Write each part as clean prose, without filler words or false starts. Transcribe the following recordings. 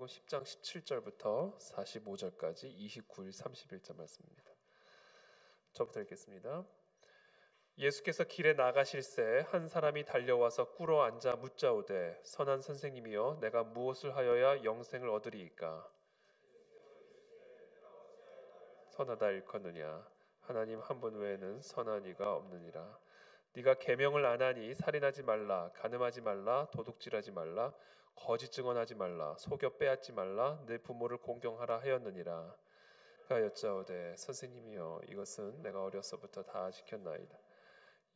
10장 17절부터 45절까지 29일 31절 말씀입니다. 저부터 읽겠습니다. 예수께서 길에 나가실새 한 사람이 달려와서 꿇어 앉아 묻자오되 선한 선생님이여 내가 무엇을 하여야 영생을 얻으리이까? 선하다 일컫느냐? 하나님 한 분 외에는 선한 이가 없느니라. 네가 계명을 안 하니 살인하지 말라, 간음하지 말라, 도둑질하지 말라, 거짓 증언하지 말라, 속여 빼앗지 말라, 내 부모를 공경하라 하였느니라. 그가 여짜오되 선생님이여 이것은 내가 어려서부터 다 지켰나이다.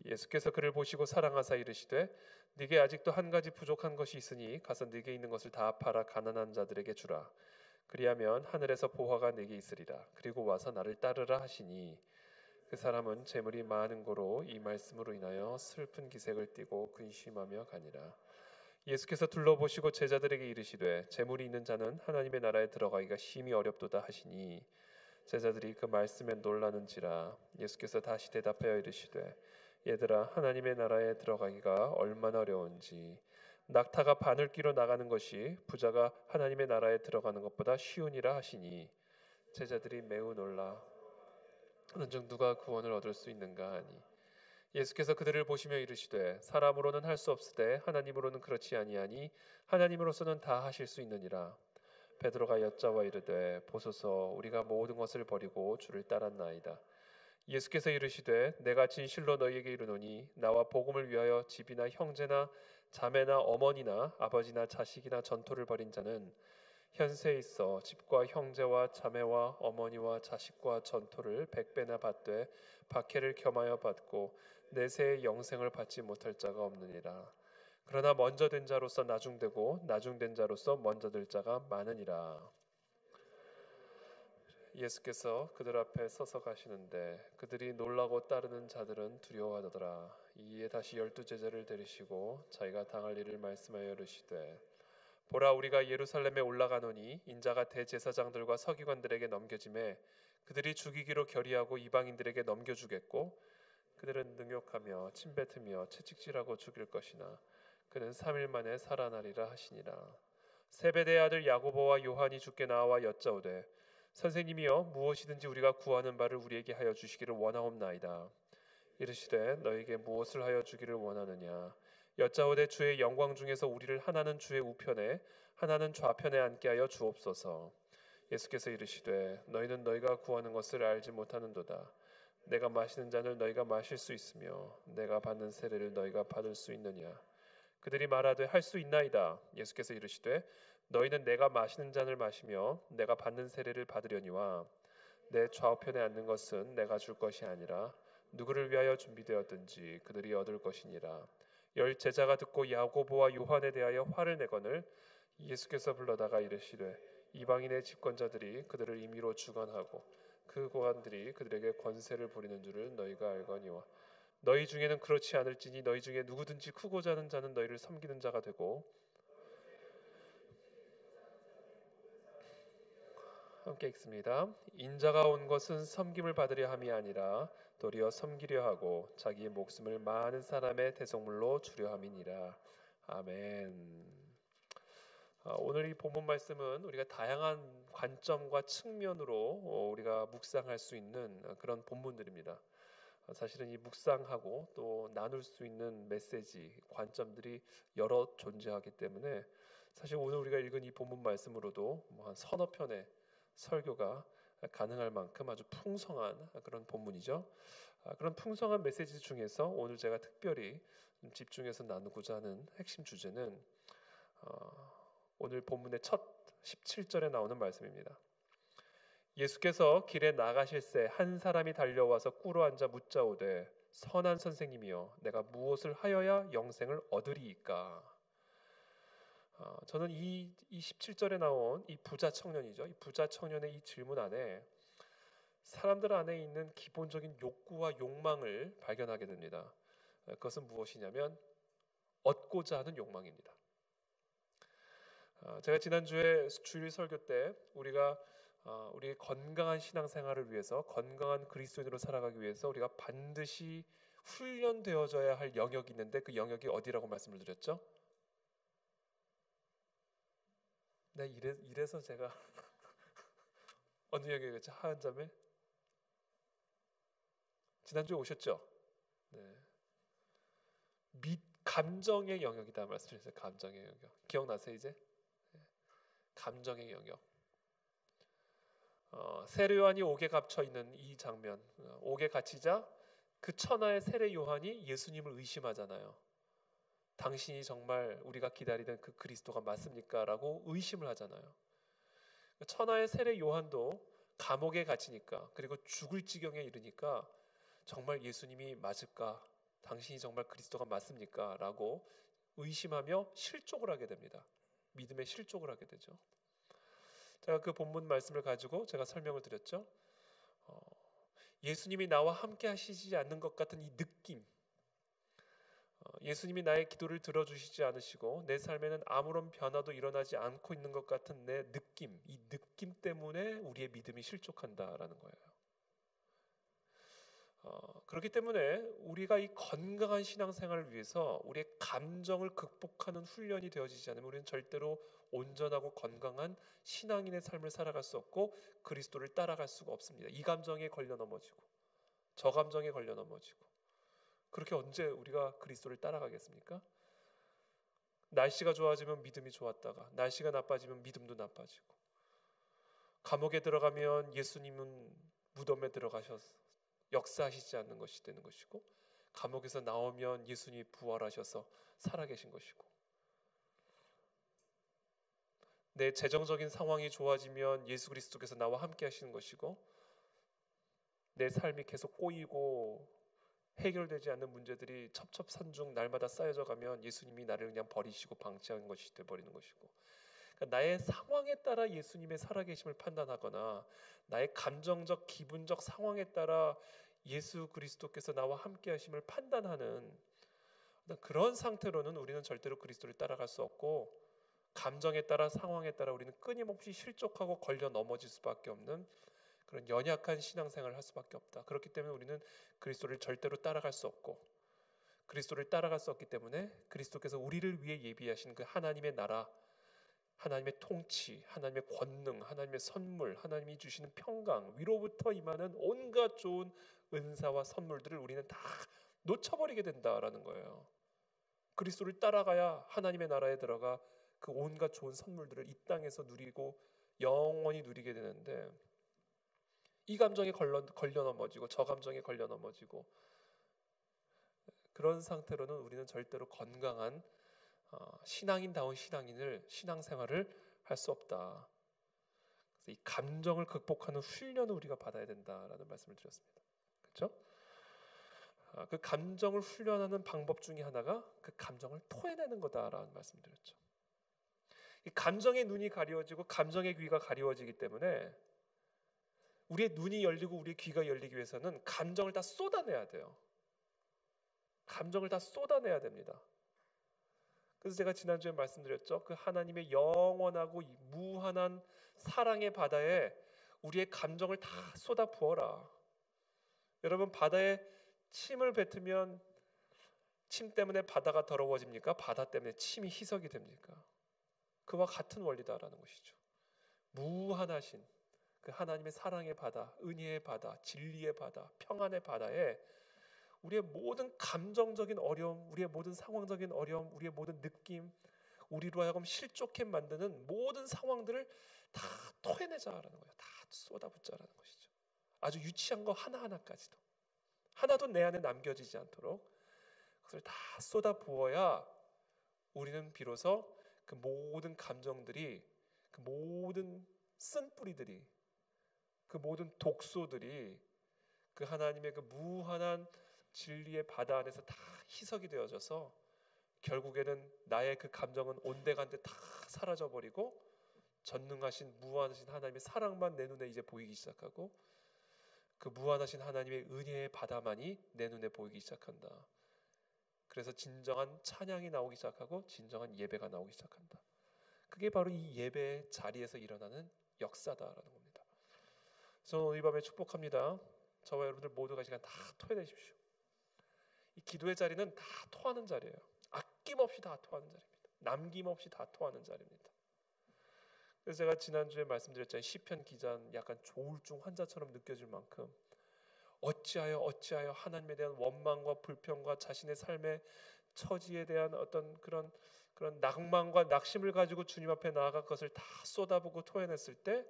예수께서 그를 보시고 사랑하사 이르시되 네게 아직도 한 가지 부족한 것이 있으니 가서 네게 있는 것을 다 팔아 가난한 자들에게 주라. 그리하면 하늘에서 보화가 네게 있으리라. 그리고 와서 나를 따르라 하시니 그 사람은 재물이 많은 고로 이 말씀으로 인하여 슬픈 기색을 띠고 근심하며 가니라. 예수께서 둘러보시고 제자들에게 이르시되 재물이 있는 자는 하나님의 나라에 들어가기가 심히 어렵도다 하시니 제자들이 그 말씀에 놀라는지라. 예수께서 다시 대답하여 이르시되 얘들아 하나님의 나라에 들어가기가 얼마나 어려운지 낙타가 바늘귀로 나가는 것이 부자가 하나님의 나라에 들어가는 것보다 쉬우니라 하시니 제자들이 매우 놀라 그런즉 누가 구원을 얻을 수 있는가 하니 예수께서 그들을 보시며 이르시되 사람으로는 할 수 없으되 하나님으로는 그렇지 아니하니 하나님으로서는 다 하실 수 있느니라. 베드로가 여짜와 이르되 보소서 우리가 모든 것을 버리고 주를 따랐나이다. 예수께서 이르시되 내가 진실로 너희에게 이르노니 나와 복음을 위하여 집이나 형제나 자매나 어머니나 아버지나 자식이나 전토를 벌인 자는 현세에 있어 집과 형제와 자매와 어머니와 자식과 전토를 100배나 받되 박해를 겸하여 받고 내세의 영생을 받지 못할 자가 없느니라. 그러나 먼저 된 자로서 나중되고 나중된 자로서 먼저 될 자가 많으니라. 예수께서 그들 앞에 서서 가시는데 그들이 놀라고 따르는 자들은 두려워하더라. 이에 다시 12 제자를 데리시고 자기가 당할 일을 말씀하여 이르시되 보라 우리가 예루살렘에 올라가노니 인자가 대제사장들과 서기관들에게 넘겨지매 그들이 죽이기로 결의하고 이방인들에게 넘겨주겠고 그들은 능욕하며 침뱉으며 채찍질하고 죽일 것이나 그는 3일 만에 살아나리라 하시니라. 세베대의 아들 야고보와 요한이 주께 나와 여짜오되 선생님이여 무엇이든지 우리가 구하는 바를 우리에게 하여 주시기를 원하옵나이다. 이르시되 너에게 무엇을 하여 주기를 원하느냐? 여짜오되 주의 영광 중에서 우리를 하나는 주의 우편에 하나는 좌편에 앉게 하여 주옵소서. 예수께서 이르시되 너희는 너희가 구하는 것을 알지 못하는도다. 내가 마시는 잔을 너희가 마실 수 있으며 내가 받는 세례를 너희가 받을 수 있느냐? 그들이 말하되 할 수 있나이다. 예수께서 이르시되 너희는 내가 마시는 잔을 마시며 내가 받는 세례를 받으려니와 내 좌우편에 앉는 것은 내가 줄 것이 아니라 누구를 위하여 준비되었든지 그들이 얻을 것이니라. 10 제자가 듣고 야고보와 요한에 대하여 화를 내거늘 예수께서 불러다가 이르시되 이방인의 집권자들이 그들을 임의로 주관하고 그 고관들이 그들에게 권세를 부리는 줄을 너희가 알거니와 너희 중에는 그렇지 않을지니 너희 중에 누구든지 크고자 하는 자는 너희를 섬기는 자가 되고 함께 읽습니다. 인자가 온 것은 섬김을 받으려 함이 아니라 도리어 섬기려 하고 자기의 목숨을 많은 사람의 대속물로 주려 함이니라. 아멘. 오늘 이 본문 말씀은 우리가 다양한 관점과 측면으로 우리가 묵상할 수 있는 그런 본문들입니다. 사실은 이 묵상하고 또 나눌 수 있는 메시지, 관점들이 여러 존재하기 때문에 사실 오늘 우리가 읽은 이 본문 말씀으로도 한 서너 편의 설교가 가능할 만큼 아주 풍성한 그런 본문이죠. 그런 풍성한 메시지 중에서 오늘 제가 특별히 집중해서 나누고자 하는 핵심 주제는 오늘 본문의 첫 17절에 나오는 말씀입니다. 예수께서 길에 나가실새 한 사람이 달려와서 꿇어 앉아 묻자오되 선한 선생님이여 내가 무엇을 하여야 영생을 얻으리이까? 저는 이 17절에 나온 이 부자 청년이죠. 이 부자 청년의 이 질문 안에 사람들 안에 있는 기본적인 욕구와 욕망을 발견하게 됩니다. 그것은 무엇이냐면 얻고자 하는 욕망입니다. 제가 지난주에 주일 설교 때 우리가 우리의 건강한 신앙생활을 위해서 건강한 그리스도인으로 살아가기 위해서 우리가 반드시 훈련되어져야 할 영역이 있는데 그 영역이 어디라고 말씀을 드렸죠? 네, 이래서 제가 어느 영역이었죠? 하은자매? 지난주에 오셨죠? 네. 감정의 영역이다 말씀드렸어요. 감정의 영역. 기억나세요 이제? 네. 감정의 영역. 세례 요한이 옥에 갇혀 있는 이 장면. 옥에 갇히자 그 천하의 세례 요한이 예수님을 의심하잖아요. 당신이 정말 우리가 기다리던 그 그리스도가 맞습니까? 라고 의심을 하잖아요. 천하의 세례 요한도 감옥에 갇히니까, 그리고 죽을 지경에 이르니까 정말 예수님이 맞을까? 당신이 정말 그리스도가 맞습니까? 라고 의심하며 실족을 하게 됩니다. 믿음의 실족을 하게 되죠. 제가 그 본문 말씀을 가지고 제가 설명을 드렸죠. 예수님이 나와 함께 하시지 않는 것 같은 이 느낌, 예수님이 나의 기도를 들어주시지 않으시고 내 삶에는 아무런 변화도 일어나지 않고 있는 것 같은 내 느낌, 이 느낌 때문에 우리의 믿음이 실족한다라는 거예요. 그렇기 때문에 우리가 이 건강한 신앙생활을 위해서 우리의 감정을 극복하는 훈련이 되어지지 않으면 우리는 절대로 온전하고 건강한 신앙인의 삶을 살아갈 수 없고 그리스도를 따라갈 수가 없습니다. 이 감정에 걸려 넘어지고 저 감정에 걸려 넘어지고, 그렇게 언제 우리가 그리스도를 따라가겠습니까? 날씨가 좋아지면 믿음이 좋았다가 날씨가 나빠지면 믿음도 나빠지고, 감옥에 들어가면 예수님은 무덤에 들어가셔서 역사하시지 않는 것이 되는 것이고, 감옥에서 나오면 예수님이 부활하셔서 살아계신 것이고, 내 재정적인 상황이 좋아지면 예수 그리스도께서 나와 함께 하시는 것이고, 내 삶이 계속 꼬이고 해결되지 않는 문제들이 첩첩산중 날마다 쌓여져 가면 예수님이 나를 그냥 버리시고 방치한 것이 되어버리는 것이고, 그러니까 나의 상황에 따라 예수님의 살아계심을 판단하거나 나의 감정적 기분적 상황에 따라 예수 그리스도께서 나와 함께 하심을 판단하는 그런 상태로는 우리는 절대로 그리스도를 따라갈 수 없고, 감정에 따라 상황에 따라 우리는 끊임없이 실족하고 걸려 넘어질 수밖에 없는 그런 연약한 신앙생활을 할 수밖에 없다. 그렇기 때문에 우리는 그리스도를 절대로 따라갈 수 없고, 그리스도를 따라갈 수 없기 때문에 그리스도께서 우리를 위해 예비하신 그 하나님의 나라, 하나님의 통치, 하나님의 권능, 하나님의 선물, 하나님이 주시는 평강, 위로부터 임하는 온갖 좋은 은사와 선물들을 우리는 다 놓쳐버리게 된다라는 거예요. 그리스도를 따라가야 하나님의 나라에 들어가 그 온갖 좋은 선물들을 이 땅에서 누리고 영원히 누리게 되는데, 이 감정에 걸려 넘어지고 저 감정에 걸려 넘어지고 그런 상태로는 우리는 절대로 건강한 신앙인다운 신앙생활을 할 수 없다. 그래서 이 감정을 극복하는 훈련을 우리가 받아야 된다라는 말씀을 드렸습니다. 그렇죠? 그 감정을 훈련하는 방법 중에 하나가 그 감정을 토해내는 거다라는 말씀을 드렸죠. 이 감정의 눈이 가리워지고 감정의 귀가 가리워지기 때문에 우리의 눈이 열리고 우리의 귀가 열리기 위해서는 감정을 다 쏟아내야 돼요. 감정을 다 쏟아내야 됩니다. 그래서 제가 지난주에 말씀드렸죠. 그 하나님의 영원하고 무한한 사랑의 바다에 우리의 감정을 다 쏟아 부어라. 여러분, 바다에 침을 뱉으면 침 때문에 바다가 더러워집니까? 바다 때문에 침이 희석이 됩니까? 그와 같은 원리다라는 것이죠. 무한하신 그 하나님의 사랑의 바다, 은혜의 바다, 진리의 바다, 평안의 바다에 우리의 모든 감정적인 어려움, 우리의 모든 상황적인 어려움, 우리의 모든 느낌, 우리로 하여금 실족해 만드는 모든 상황들을 다 토해내자라는 거예요. 다 쏟아붓자라는 것이죠. 아주 유치한 거 하나하나까지도 하나도 내 안에 남겨지지 않도록 그것을 다 쏟아부어야 우리는 비로소 그 모든 감정들이, 그 모든 쓴뿌리들이, 그 모든 독소들이 그 하나님의 그 무한한 진리의 바다 안에서 다 희석이 되어져서 결국에는 나의 그 감정은 온데간데 다 사라져버리고 전능하신 무한하신 하나님의 사랑만 내 눈에 이제 보이기 시작하고, 그 무한하신 하나님의 은혜의 바다만이 내 눈에 보이기 시작한다. 그래서 진정한 찬양이 나오기 시작하고 진정한 예배가 나오기 시작한다. 그게 바로 이 예배의 자리에서 일어나는 역사다라는 겁니다. 저는 오늘 이 밤에 축복합니다. 저와 여러분들 모두가 이 시간 다 토해내십시오. 이 기도의 자리는 다 토하는 자리예요. 아낌없이 다 토하는 자리입니다. 남김없이 다 토하는 자리입니다. 그래서 제가 지난주에 말씀드렸잖아요. 시편 기자는 약간 조울증 환자처럼 느껴질 만큼 어찌하여 하나님에 대한 원망과 불평과 자신의 삶의 처지에 대한 어떤 그런 낭만과 낙심을 가지고 주님 앞에 나아가 그것을 다 쏟아부고 토해냈을 때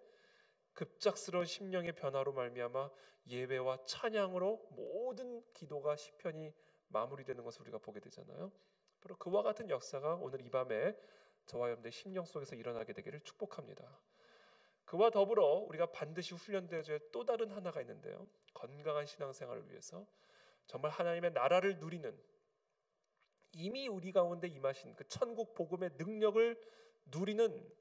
급작스러운 심령의 변화로 말미암아 예배와 찬양으로 모든 기도가 시편이 마무리되는 것을 우리가 보게 되잖아요. 바로 그와 같은 역사가 오늘 이 밤에 저와 여러분들의 심령 속에서 일어나게 되기를 축복합니다. 그와 더불어 우리가 반드시 훈련되어져야 할 또 다른 하나가 있는데요. 건강한 신앙생활을 위해서 정말 하나님의 나라를 누리는, 이미 우리 가운데 임하신 그 천국 복음의 능력을 누리는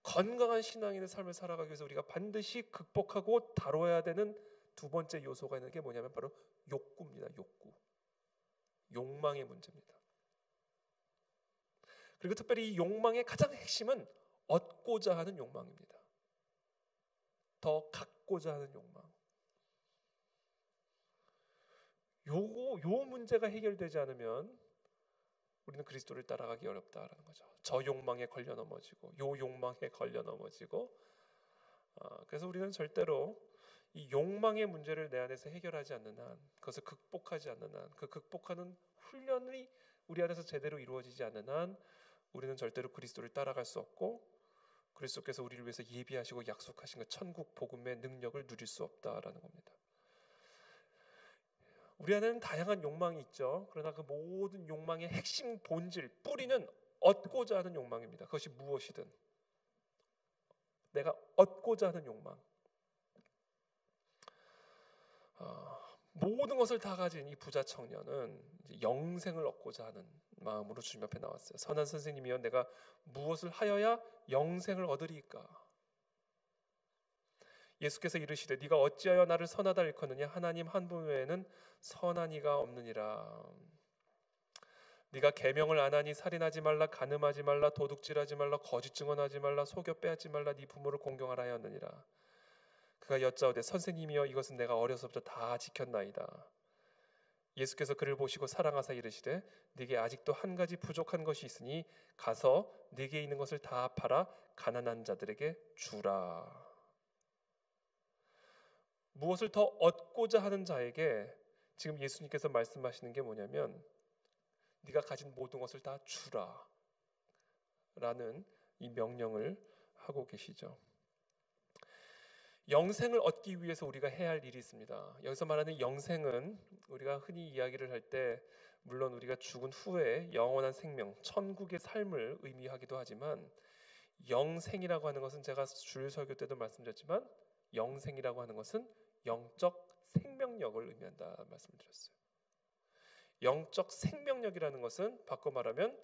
건강한 신앙인의 삶을 살아가기 위해서 우리가 반드시 극복하고 다뤄야 되는 두 번째 요소가 있는 게 뭐냐면 바로 욕구입니다. 욕망의 문제입니다. 그리고 특별히 이 욕망의 가장 핵심은 얻고자 하는 욕망입니다. 더 갖고자 하는 욕망. 요 문제가 해결되지 않으면 우리는 그리스도를 따라가기 어렵다라는 거죠. 저 욕망에 걸려 넘어지고 요 욕망에 걸려 넘어지고 그래서 우리는 절대로 이 욕망의 문제를 내 안에서 해결하지 않는 한, 그것을 극복하지 않는 한, 그 극복하는 훈련이 우리 안에서 제대로 이루어지지 않는 한 우리는 절대로 그리스도를 따라갈 수 없고 그리스도께서 우리를 위해서 예비하시고 약속하신 그 천국 복음의 능력을 누릴 수 없다라는 겁니다. 우리 안에는 다양한 욕망이 있죠. 그러나 그 모든 욕망의 핵심 본질, 뿌리는 얻고자 하는 욕망입니다. 그것이 무엇이든 내가 얻고자 하는 욕망. 모든 것을 다 가진 이 부자 청년은 이제 영생을 얻고자 하는 마음으로 주님 앞에 나왔어요. 선한 선생님이여, 내가 무엇을 하여야 영생을 얻으리까? 예수께서 이르시되 네가 어찌하여 나를 선하다 일컫느냐? 하나님 한 분 외에는 선한 이가 없느니라. 네가 계명을 안 하니 살인하지 말라, 간음하지 말라, 도둑질하지 말라, 거짓 증언하지 말라, 속여 빼앗지 말라, 네 부모를 공경하라 하였느니라. 그가 여짜오되 선생님이여, 이것은 내가 어려서부터 다 지켰나이다. 예수께서 그를 보시고 사랑하사 이르시되 네게 아직도 한 가지 부족한 것이 있으니 가서 네게 있는 것을 다 팔아 가난한 자들에게 주라. 무엇을 더 얻고자 하는 자에게 지금 예수님께서 말씀하시는 게 뭐냐면 네가 가진 모든 것을 다 주라 라는 이 명령을 하고 계시죠. 영생을 얻기 위해서 우리가 해야 할 일이 있습니다. 여기서 말하는 영생은 우리가 흔히 이야기를 할 때 물론 우리가 죽은 후에 영원한 생명, 천국의 삶을 의미하기도 하지만 영생이라고 하는 것은 제가 주일 설교 때도 말씀드렸지만 영생이라고 하는 것은 영적 생명력을 의미한다 말씀을 드렸어요. 영적 생명력이라는 것은 바꿔 말하면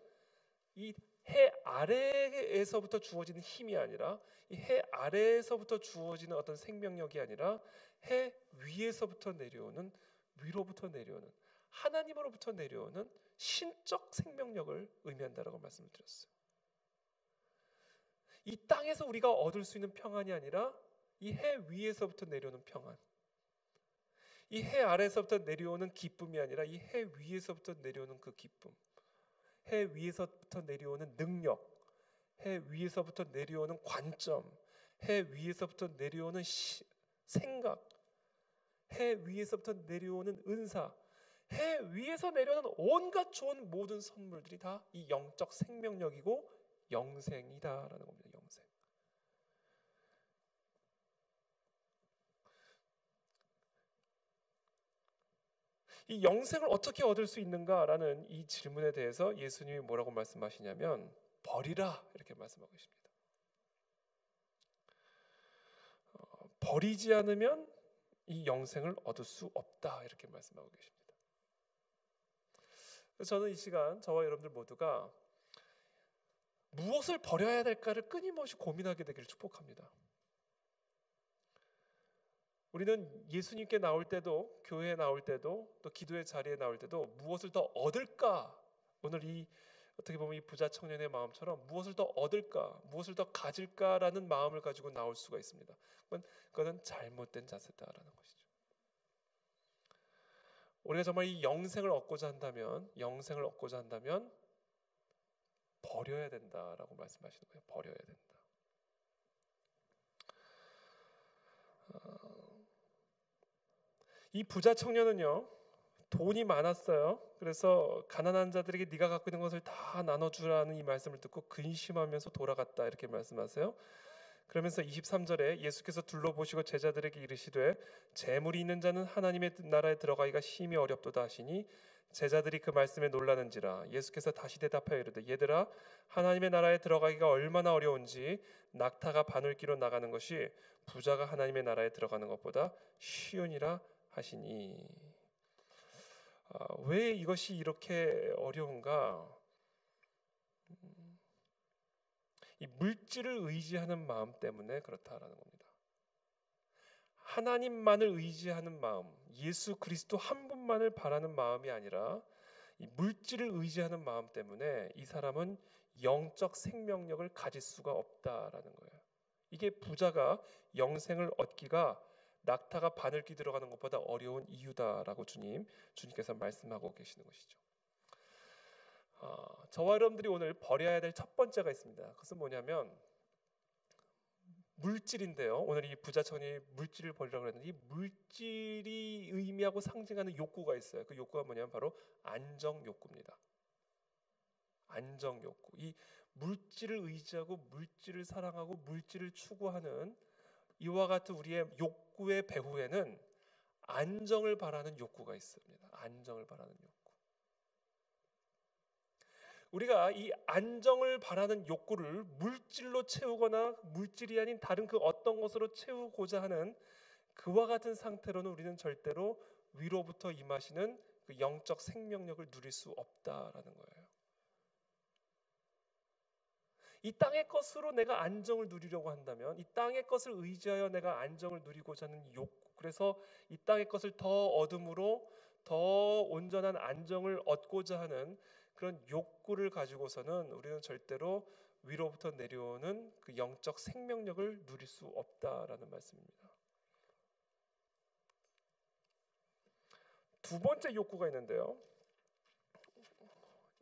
이 해 아래에서부터 주어지는 힘이 아니라 이 해 아래에서부터 주어지는 어떤 생명력이 아니라 해 위에서부터 내려오는, 위로부터 내려오는, 하나님으로부터 내려오는 신적 생명력을 의미한다라고 말씀을 드렸어요. 이 땅에서 우리가 얻을 수 있는 평안이 아니라 이 해 위에서부터 내려오는 평안, 이 해 아래에서부터 내려오는 기쁨이 아니라 이 해 위에서부터 내려오는 그 기쁨, 해 위에서부터 내려오는 능력, 해 위에서부터 내려오는 관점, 해 위에서부터 내려오는 생각, 해 위에서부터 내려오는 은사, 해 위에서 내려오는 온갖 좋은 모든 선물들이 다 이 영적 생명력이고 영생이다라는 겁니다. 영생. 이 영생을 어떻게 얻을 수 있는가라는 이 질문에 대해서 예수님이 뭐라고 말씀하시냐면 버리라 이렇게 말씀하고 계십니다. 버리지 않으면 이 영생을 얻을 수 없다 이렇게 말씀하고 계십니다. 그래서 저는 이 시간 저와 여러분들 모두가 무엇을 버려야 될까를 끊임없이 고민하게 되기를 축복합니다. 우리는 예수님께 나올 때도, 교회에 나올 때도, 또 기도의 자리에 나올 때도 무엇을 더 얻을까? 오늘 이 어떻게 보면 이 부자 청년의 마음처럼 무엇을 더 얻을까? 무엇을 더 가질까라는 마음을 가지고 나올 수가 있습니다. 그건 잘못된 자세다라는 것이죠. 우리가 정말 이 영생을 얻고자 한다면 버려야 된다라고 말씀하시는 거예요. 버려야 된다. 이 부자 청년은요, 돈이 많았어요. 그래서 가난한 자들에게 네가 갖고 있는 것을 다 나눠주라는 이 말씀을 듣고 근심하면서 돌아갔다 이렇게 말씀하세요. 그러면서 23절에 예수께서 둘러보시고 제자들에게 이르시되 재물이 있는 자는 하나님의 나라에 들어가기가 심히 어렵도다 하시니 제자들이 그 말씀에 놀라는지라. 예수께서 다시 대답하여 이르되 얘들아, 하나님의 나라에 들어가기가 얼마나 어려운지 낙타가 바늘기로 나가는 것이 부자가 하나님의 나라에 들어가는 것보다 쉬우니라 하시니. 왜 이것이 이렇게 어려운가? 이 물질을 의지하는 마음 때문에 그렇다라는 겁니다. 하나님만을 의지하는 마음, 예수 그리스도 한 분만을 바라는 마음이 아니라 이 물질을 의지하는 마음 때문에 이 사람은 영적 생명력을 가질 수가 없다라는 거예요. 이게 부자가 영생을 얻기가 낙타가 바늘기 들어가는 것보다 어려운 이유다라고 주님께서 말씀하고 계시는 것이죠. 저와 여러분들이 오늘 버려야 될 첫 번째가 있습니다. 그것은 뭐냐면 물질인데요. 오늘 이 부자 청년이 물질을 버리라고 했는데 이 물질이 의미하고 상징하는 욕구가 있어요. 그 욕구가 뭐냐면 바로 안정 욕구입니다. 안정 욕구. 이 물질을 의지하고 물질을 사랑하고 물질을 추구하는 이와 같은 우리의 욕구의 배후에는 안정을 바라는 욕구가 있습니다. 안정을 바라는 욕구. 우리가 이 안정을 바라는 욕구를 물질로 채우거나 물질이 아닌 다른 그 어떤 것으로 채우고자 하는 그와 같은 상태로는 우리는 절대로 위로부터 임하시는 그 영적 생명력을 누릴 수 없다라는 거예요. 이 땅의 것으로 내가 안정을 누리려고 한다면, 이 땅의 것을 의지하여 내가 안정을 누리고자 하는 욕구, 그래서 이 땅의 것을 더 얻음으로 더 온전한 안정을 얻고자 하는 그런 욕구를 가지고서는 우리는 절대로 위로부터 내려오는 그 영적 생명력을 누릴 수 없다라는 말씀입니다. 두 번째 욕구가 있는데요.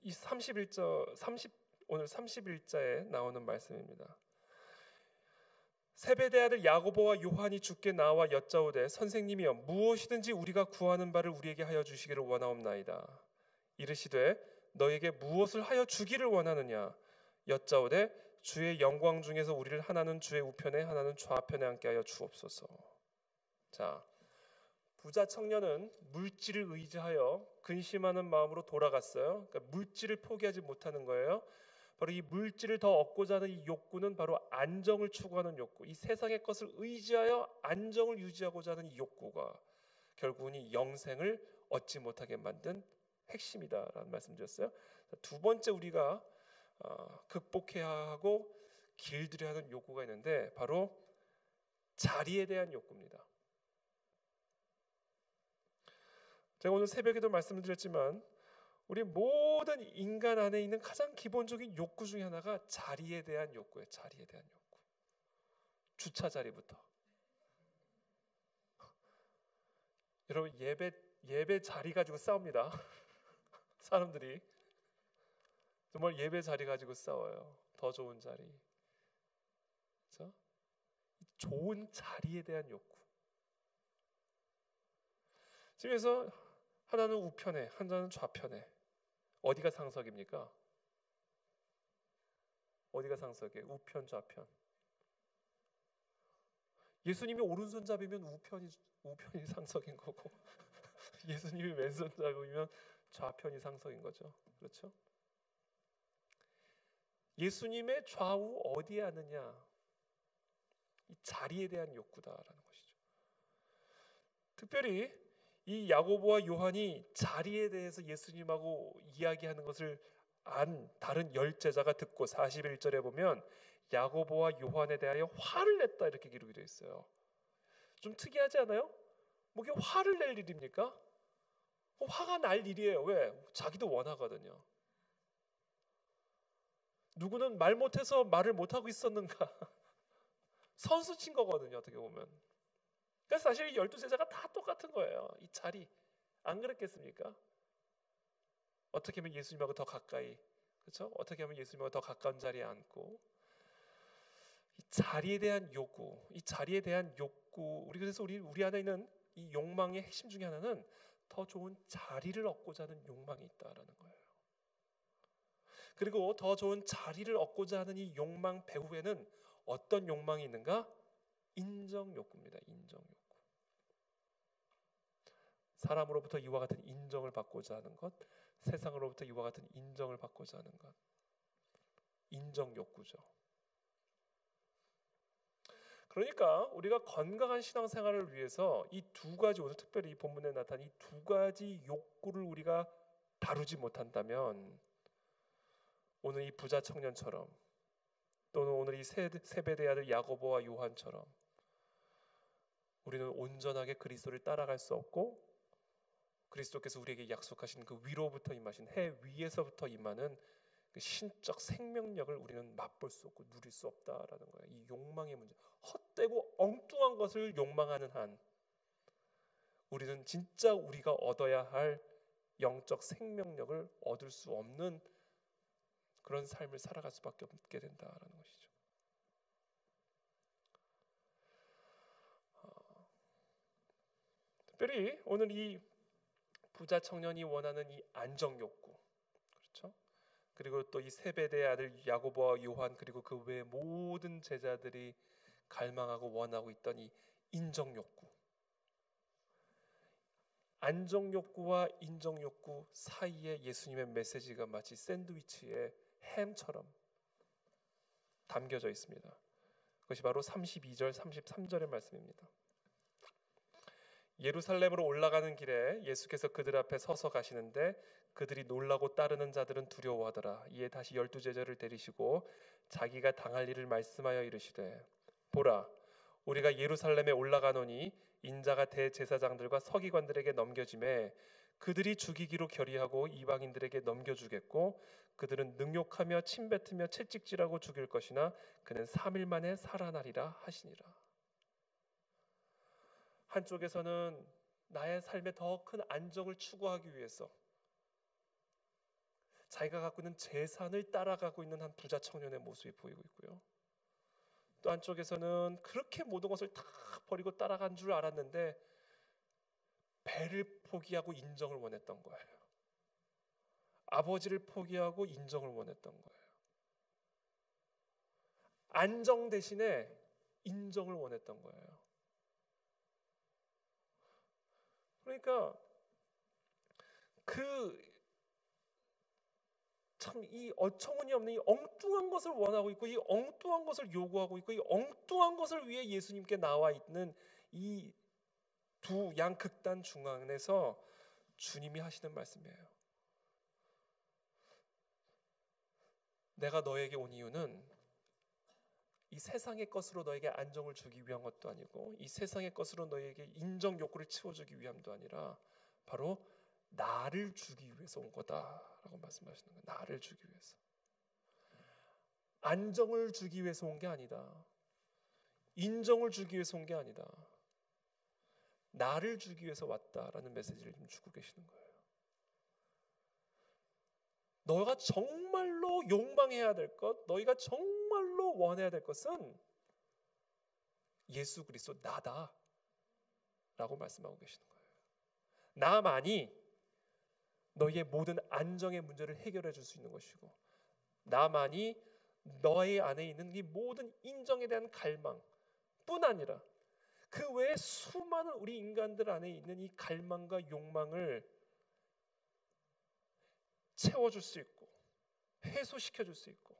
이 오늘 31자에 나오는 말씀입니다. 세베대 아들 야고보와 요한이 주께 나와 여짜오되 선생님이여 무엇이든지 우리가 구하는 바를 우리에게 하여 주시기를 원하옵나이다. 이르시되 너에게 무엇을 하여 주기를 원하느냐? 여짜오되 주의 영광 중에서 우리를 하나는 주의 우편에 하나는 좌편에 앉게 하여 주옵소서. 자, 부자 청년은 물질을 의지하여 근심하는 마음으로 돌아갔어요. 그러니까 물질을 포기하지 못하는 거예요. 바로 이 물질을 더 얻고자 하는 이 욕구는 바로 안정을 추구하는 욕구, 이 세상의 것을 의지하여 안정을 유지하고자 하는 이 욕구가 결국은 이 영생을 얻지 못하게 만든 핵심이다라는 말씀드렸어요. 두 번째 우리가 극복해야 하고 길들여야 하는 욕구가 있는데 바로 자리에 대한 욕구입니다. 제가 오늘 새벽에도 말씀을 드렸지만 우리 모든 인간 안에 있는 가장 기본적인 욕구 중에 하나가 자리에 대한 욕구예요. 자리에 대한 욕구. 주차 자리부터. 여러분 예배 자리 가지고 싸웁니다. 사람들이 정말 예배 자리 가지고 싸워요. 더 좋은 자리. 그렇죠? 좋은 자리에 대한 욕구. 그래서 하나는 우편에, 하나는 좌편에. 어디가 상석입니까? 어디가 상석이에요? 우편, 좌편. 예수님이 오른손잡이면 우편이 상석인 거고 예수님이 왼손잡이면 좌편이 상석인 거죠. 그렇죠? 예수님의 좌우 어디에 하느냐? 이 자리에 대한 욕구다라는 것이죠. 특별히 이 야고보와 요한이 자리에 대해서 예수님하고 이야기하는 것을 안 다른 열제자가 듣고 41절에 보면 야고보와 요한에 대하여 화를 냈다 이렇게 기록이 되어 있어요. 좀 특이하지 않아요? 뭐 이게 화를 낼 일입니까? 화가 날 일이에요. 왜? 자기도 원하거든요. 누구는 말 못해서 말을 못하고 있었는가? 선수 친 거거든요. 어떻게 보면. 그래서 사실 이 12제자가 다 똑같은 거예요. 이 자리. 안 그랬겠습니까? 어떻게 하면 예수님하고 더 가까이, 그렇죠? 어떻게 하면 예수님하고 더 가까운 자리에 앉고, 이 자리에 대한 욕구, 이 자리에 대한 욕구, 그래서 우리 안에 있는 이 욕망의 핵심 중에 하나는 더 좋은 자리를 얻고자 하는 욕망이 있다라는 거예요. 그리고 더 좋은 자리를 얻고자 하는 이 욕망 배후에는 어떤 욕망이 있는가? 인정 욕구입니다. 인정 욕구. 사람으로부터 이와 같은 인정을 받고자 하는 것, 세상으로부터 이와 같은 인정을 받고자 하는 것, 인정 욕구죠. 그러니까 우리가 건강한 신앙생활을 위해서 이 두 가지, 오늘 특별히 이 본문에 나타난 이 두 가지 욕구를 우리가 다루지 못한다면, 오늘 이 부자 청년처럼, 또는 오늘 이 세베대의 아들 야고보와 요한처럼 우리는 온전하게 그리스도를 따라갈 수 없고, 그리스도께서 우리에게 약속하신 그 위로부터 임하신, 해 위에서부터 임하는 그 신적 생명력을 우리는 맛볼 수 없고 누릴 수 없다라는 거예요. 이 욕망의 문제, 헛되고 엉뚱한 것을 욕망하는 한 우리는 진짜 우리가 얻어야 할 영적 생명력을 얻을 수 없는 그런 삶을 살아갈 수밖에 없게 된다라는 것이죠. 특별히 오늘 이 부자 청년이 원하는 이 안정 욕구, 그렇죠? 그리고 또 이 세베대의 아들 야고보와 요한, 그리고 그 외의 모든 제자들이 갈망하고 원하고 있던 이 인정 욕구, 안정 욕구와 인정 욕구 사이에 예수님의 메시지가 마치 샌드위치의 햄처럼 담겨져 있습니다. 그것이 바로 32절 33절의 말씀입니다. 예루살렘으로 올라가는 길에 예수께서 그들 앞에 서서 가시는데 그들이 놀라고 따르는 자들은 두려워하더라. 이에 다시 12제자를 데리시고 자기가 당할 일을 말씀하여 이르시되, 보라, 우리가 예루살렘에 올라가노니 인자가 대제사장들과 서기관들에게 넘겨짐에 그들이 죽이기로 결의하고 이방인들에게 넘겨주겠고 그들은 능욕하며 침뱉으며 채찍질하고 죽일 것이나 그는 3일 만에 살아나리라 하시니라. 한쪽에서는 나의 삶에 더 큰 안정을 추구하기 위해서 자기가 갖고 있는 재산을 따라가고 있는 한 부자 청년의 모습이 보이고 있고요. 또 한쪽에서는 그렇게 모든 것을 다 버리고 따라간 줄 알았는데 배를 포기하고 인정을 원했던 거예요. 아버지를 포기하고 인정을 원했던 거예요. 안정 대신에 인정을 원했던 거예요. 그러니까 참 이 어처구니 없는 이 엉뚱한 것을 원하고 있고 이 엉뚱한 것을 요구하고 있고 이 엉뚱한 것을 위해 예수님께 나와 있는 이 두 양극단 중앙에서 주님이 하시는 말씀이에요. 내가 너에게 온 이유는 이 세상의 것으로 너에게 안정을 주기 위한 것도 아니고 이 세상의 것으로 너에게 인정 욕구를 채워주기 위함도 아니라 바로 나를 주기 위해서 온 거다라고 말씀하시는 거예요. 나를 주기 위해서. 안정을 주기 위해서 온 게 아니다. 인정을 주기 위해서 온 게 아니다. 나를 주기 위해서 왔다라는 메시지를 지금 주고 계시는 거예요. 너가 정말로 욕망해야 될 것, 너희가 정말로 원해야 될 것은 예수 그리스도 나다 라고 말씀하고 계시는 거예요. 나만이 너희의 모든 안정의 문제를 해결해 줄 수 있는 것이고 나만이 너희 안에 있는 이 모든 인정에 대한 갈망뿐 아니라 그 외에 수많은 우리 인간들 안에 있는 이 갈망과 욕망을 채워줄 수 있고 해소시켜줄 수 있고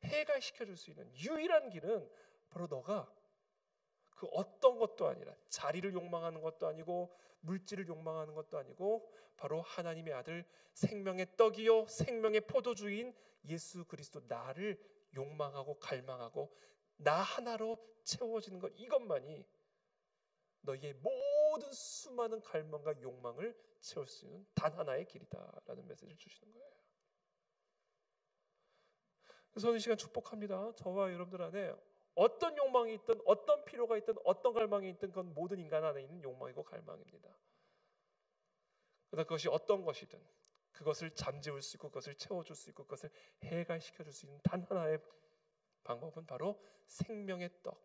해갈시켜줄 수 있는 유일한 길은 바로 너가 그 어떤 것도 아니라 자리를 욕망하는 것도 아니고 물질을 욕망하는 것도 아니고 바로 하나님의 아들 생명의 떡이요 생명의 포도주인 예수 그리스도 나를 욕망하고 갈망하고 나 하나로 채워지는 것, 이것만이 너희의 모든 수많은 갈망과 욕망을 채울 수 있는 단 하나의 길이다라는 메시지를 주시는 거예요. 그래서 저는 이 시간 축복합니다. 저와 여러분들 안에 어떤 욕망이 있든 어떤 필요가 있든 어떤 갈망이 있든 그건 모든 인간 안에 있는 욕망이고 갈망입니다. 그러나 그것이 어떤 것이든 그것을 잠재울 수 있고 그것을 채워줄 수 있고 그것을 해갈시켜줄 수 있는 단 하나의 방법은 바로 생명의 떡,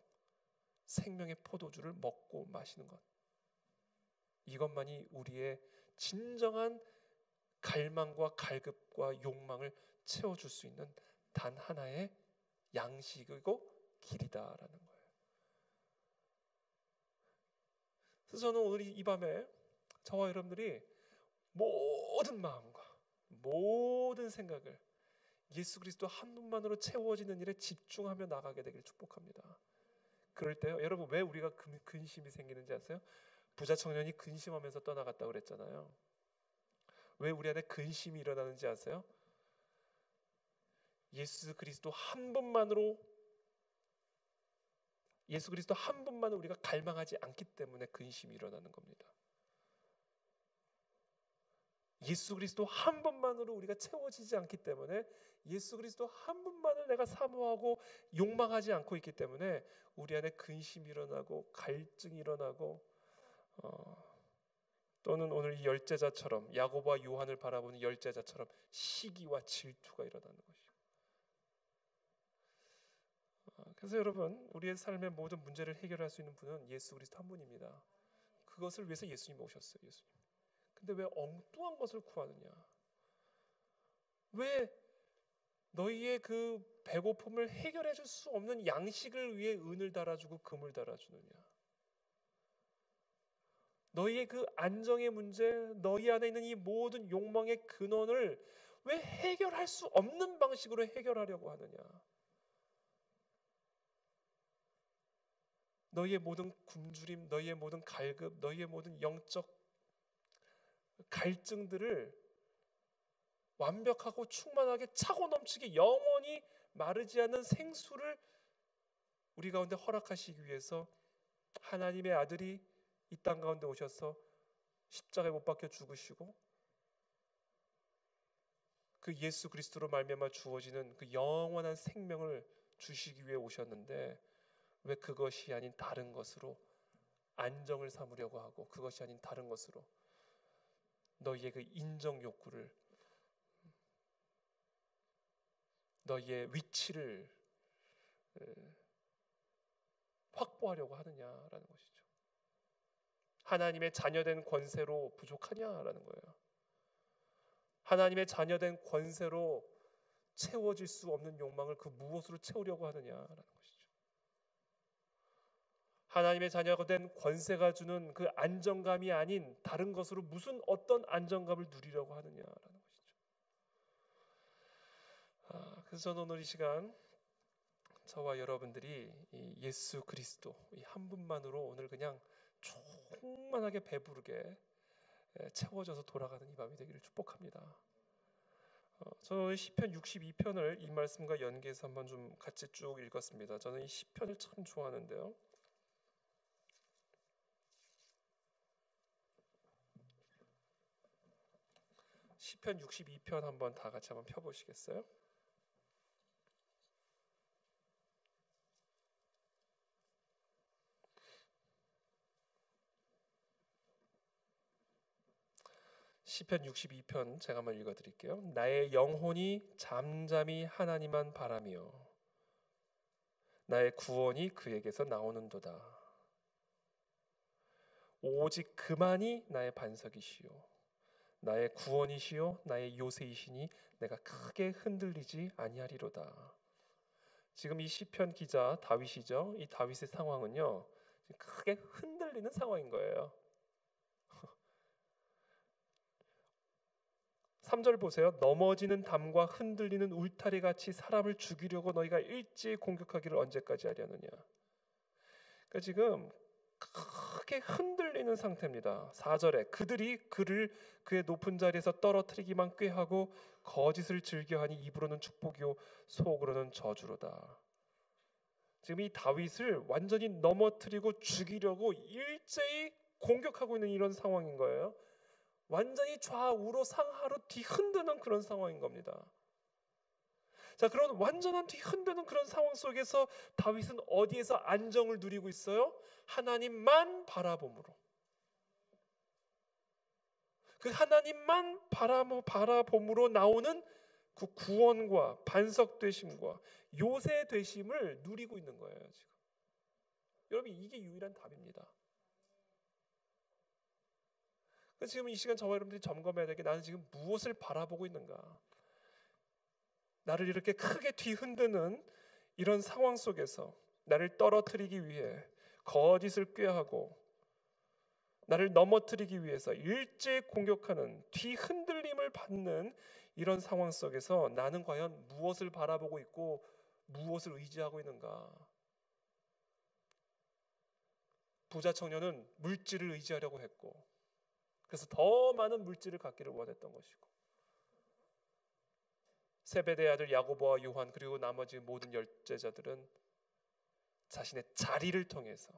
생명의 포도주를 먹고 마시는 것. 이것만이 우리의 진정한 갈망과 갈급과 욕망을 채워줄 수 있는 단 하나의 양식이고 길이다라는 거예요. 그래서 저는 오늘 이 밤에 저와 여러분들이 모든 마음과 모든 생각을 예수 그리스도 한 분만으로 채워지는 일에 집중하며 나가게 되기를 축복합니다. 그럴 때요, 여러분 왜 우리가 근심이 생기는지 아세요? 부자 청년이 근심하면서 떠나갔다고 그랬잖아요. 왜 우리 안에 근심이 일어나는지 아세요? 예수 그리스도 한 분만을 우리가 갈망하지 않기 때문에 근심이 일어나는 겁니다. 예수 그리스도 한 분만으로 우리가 채워지지 않기 때문에, 예수 그리스도 한 분만을 내가 사모하고 욕망하지 않고 있기 때문에 우리 안에 근심이 일어나고 갈증이 일어나고, 또는 오늘 이 열제자처럼, 야고보와 요한을 바라보는 열제자처럼 시기와 질투가 일어나는 것이죠. 그래서 여러분, 우리의 삶의 모든 문제를 해결할 수 있는 분은 예수 그리스도 한 분입니다. 그것을 위해서 예수님 오셨어요. 예수님. 근데 왜 엉뚱한 것을 구하느냐? 왜 너희의 그 배고픔을 해결해 줄 수 없는 양식을 위해 은을 달아주고 금을 달아주느냐? 너희의 그 안정의 문제, 너희 안에 있는 이 모든 욕망의 근원을 왜 해결할 수 없는 방식으로 해결하려고 하느냐? 너희의 모든 굶주림, 너희의 모든 갈급, 너희의 모든 영적 갈증들을 완벽하고 충만하게 차고 넘치게 영원히 마르지 않는 생수를 우리 가운데 허락하시기 위해서 하나님의 아들이 이 땅 가운데 오셔서 십자가에 못 박혀 죽으시고, 그 예수 그리스도로 말미암아 주어지는 그 영원한 생명을 주시기 위해 오셨는데, 왜 그것이 아닌 다른 것으로 안정을 삼으려고 하고, 그것이 아닌 다른 것으로 너희의 그 인정 욕구를, 너희의 위치를 확보하려고 하느냐라는 것이죠. 하나님의 자녀된 권세로 부족하냐라는 거예요. 하나님의 자녀된 권세로 채워질 수 없는 욕망을 그 무엇으로 채우려고 하느냐라는 것이죠. 하나님의 자녀가 된 권세가 주는 그 안정감이 아닌 다른 것으로 무슨 어떤 안정감을 누리려고 하느냐라는 것이죠. 그래서 저는 오늘 이 시간 저와 여러분들이 이 예수 그리스도 이 한 분만으로 오늘 그냥 충만하게 배부르게 채워져서 돌아가는 이 밤이 되기를 축복합니다. 저는 오늘 시편 62편을 이 말씀과 연계해서 한번 좀 같이 쭉 읽었습니다. 저는 이 시편을 참 좋아하는데요. 시편 62편 한번 다 같이 한번 펴보시겠어요? 시편 62편 제가 한번 읽어드릴게요. 나의 영혼이 잠잠히 하나님만 바라며 나의 구원이 그에게서 나오는도다. 오직 그만이 나의 반석이시요 나의 구원이시요 나의 요새이시니 내가 크게 흔들리지 아니하리로다. 지금 이 시편 기자 다윗이죠. 이 다윗의 상황은요, 크게 흔들리는 상황인 거예요. 3절 보세요. 넘어지는 담과 흔들리는 울타리 같이 사람을 죽이려고 너희가 일제히 공격하기를 언제까지 하려느냐. 그러니까 지금 크게 흔들리는 상태입니다. 4절에 그들이 그를 그의 높은 자리에서 떨어뜨리기만 꾀하고 거짓을 즐겨하니 입으로는 축복이요 속으로는 저주로다. 지금 이 다윗을 완전히 넘어뜨리고 죽이려고 일제히 공격하고 있는 이런 상황인 거예요. 완전히 좌우로 상하로 뒤흔드는 그런 상황인 겁니다. 자, 그런 완전한 뒤흔드는 그런 상황 속에서 다윗은 어디에서 안정을 누리고 있어요? 하나님만 바라봄으로. 그 하나님만 바라봄으로 나오는 그 구원과 반석되심과 요새되심을 누리고 있는 거예요, 지금. 여러분, 이게 유일한 답입니다. 그래서 지금 이 시간 저와 여러분들이 점검해야 될 게, 나는 지금 무엇을 바라보고 있는가? 나를 이렇게 크게 뒤흔드는 이런 상황 속에서 나를 떨어뜨리기 위해 거짓을 꾀하고 나를 넘어뜨리기 위해서 일제히 공격하는, 뒤흔들림을 받는 이런 상황 속에서 나는 과연 무엇을 바라보고 있고 무엇을 의지하고 있는가? 부자 청년은 물질을 의지하려고 했고, 그래서 더 많은 물질을 갖기를 원했던 것이고, 세베대의 아들 야고보와 요한 그리고 나머지 모든 열제자들은 자신의 자리를 통해서,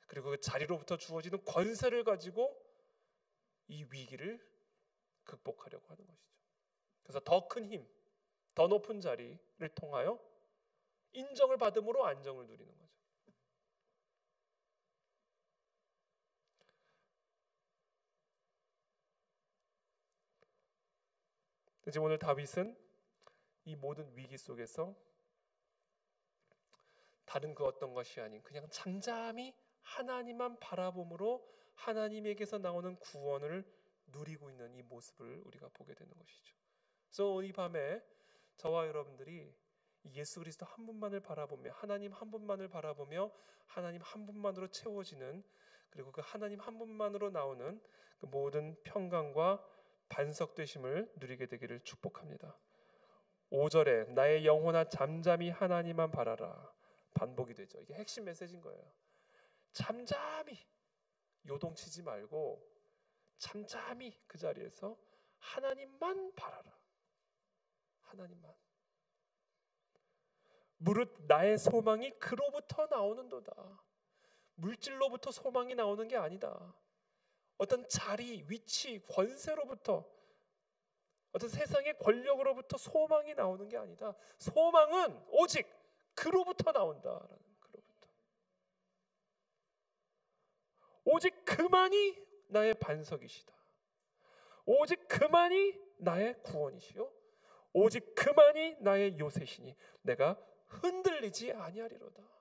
그리고 그 자리로부터 주어지는 권세를 가지고 이 위기를 극복하려고 하는 것이죠. 그래서 더 큰 힘, 더 높은 자리를 통하여 인정을 받음으로 안정을 누리는 거죠. 지금 오늘 다윗은 이 모든 위기 속에서 다른 그 어떤 것이 아닌 그냥 잠잠히 하나님만 바라봄으로 하나님에게서 나오는 구원을 누리고 있는 이 모습을 우리가 보게 되는 것이죠. 그래서 이 밤에 저와 여러분들이 예수 그리스도 한 분만을 바라보며, 하나님 한 분만을 바라보며 하나님 한 분만으로 채워지는, 그리고 그 하나님 한 분만으로 나오는 그 모든 평강과 반석되심을 누리게 되기를 축복합니다. 5절에 나의 영혼아 잠잠히 하나님만 바라라, 반복이 되죠. 이게 핵심 메시지인 거예요. 잠잠히 요동치지 말고 잠잠히 그 자리에서 하나님만 바라라. 하나님만. 무릇 나의 소망이 그로부터 나오는도다. 물질로부터 소망이 나오는 게 아니다. 어떤 자리, 위치, 권세로부터, 어떤 세상의 권력으로부터 소망이 나오는 게 아니다. 소망은 오직 그로부터 나온다라는, 그로부터. 오직 그만이 나의 반석이시다. 오직 그만이 나의 구원이시요, 오직 그만이 나의 요새시니 내가 흔들리지 아니하리로다.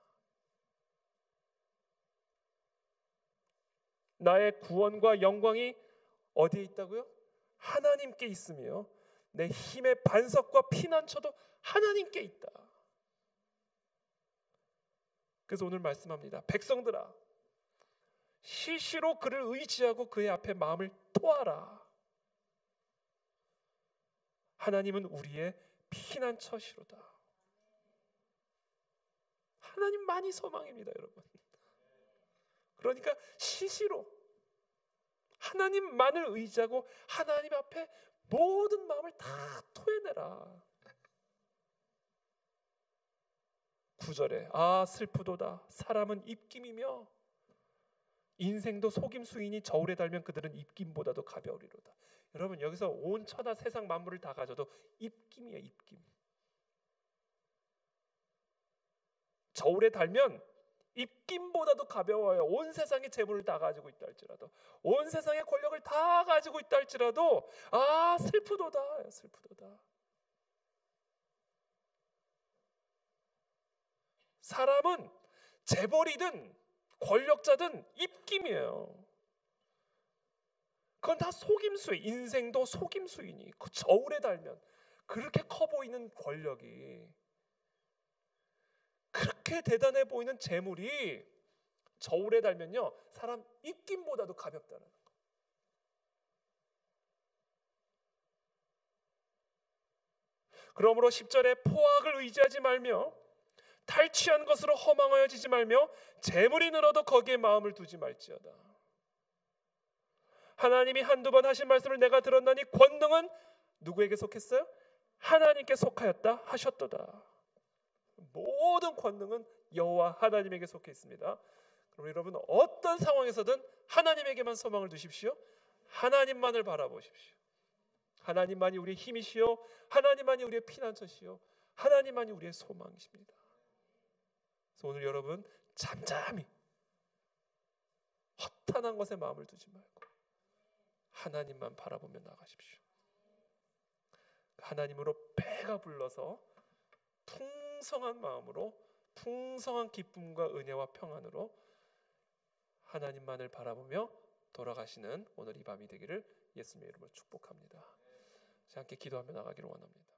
나의 구원과 영광이 어디에 있다고요? 하나님께 있으며 내 힘의 반석과 피난처도 하나님께 있다. 그래서 오늘 말씀합니다. 백성들아, 시시로 그를 의지하고 그의 앞에 마음을 토하라. 하나님은 우리의 피난처시로다. 하나님만이 소망입니다, 여러분. 그러니까 시시로 하나님만을 의지하고 하나님 앞에 모든 마음을 다 토해내라. 9절에 아 슬프도다. 사람은 입김이며 인생도 속임수이니 저울에 달면 그들은 입김보다도 가벼우리로다. 여러분, 여기서 온 천하 세상 만물을 다 가져도 입김이에요. 입김. 저울에 달면 입김보다도 가벼워요. 온 세상의 재물을 다 가지고 있다 할지라도, 온 세상의 권력을 다 가지고 있다 할지라도 아 슬프도다. 슬프도다. 사람은 재벌이든 권력자든 입김이에요. 그건 다 속임수예요. 인생도 속임수이니 그 저울에 달면 그렇게 커 보이는 권력이, 그렇게 대단해 보이는 재물이 저울에 달면요, 사람 입김보다도 가볍다는 거. 그러므로 10절에 포악을 의지하지 말며 탈취한 것으로 허망하여지지 말며 재물이 늘어도 거기에 마음을 두지 말지어다. 하나님이 한두 번 하신 말씀을 내가 들었나니 권능은 누구에게 속했어요? 하나님께 속하였다 하셨도다. 모든 권능은 여호와 하나님에게 속해 있습니다. 그럼 여러분, 어떤 상황에서든 하나님에게만 소망을 두십시오. 하나님만을 바라보십시오. 하나님만이 우리의 힘이시요, 하나님만이 우리의 피난처시요, 하나님만이 우리의 소망이십니다. 그래서 오늘 여러분, 잠잠히 허탄한 것에 마음을 두지 말고 하나님만 바라보며 나가십시오. 하나님으로 배가 불러서 풍성한 마음으로, 풍성한 기쁨과 은혜와 평안으로 하나님만을 바라보며 돌아가시는 오늘 이 밤이 되기를 예수님의 이름으로 축복합니다. 함께 기도하며 나가기를 원합니다.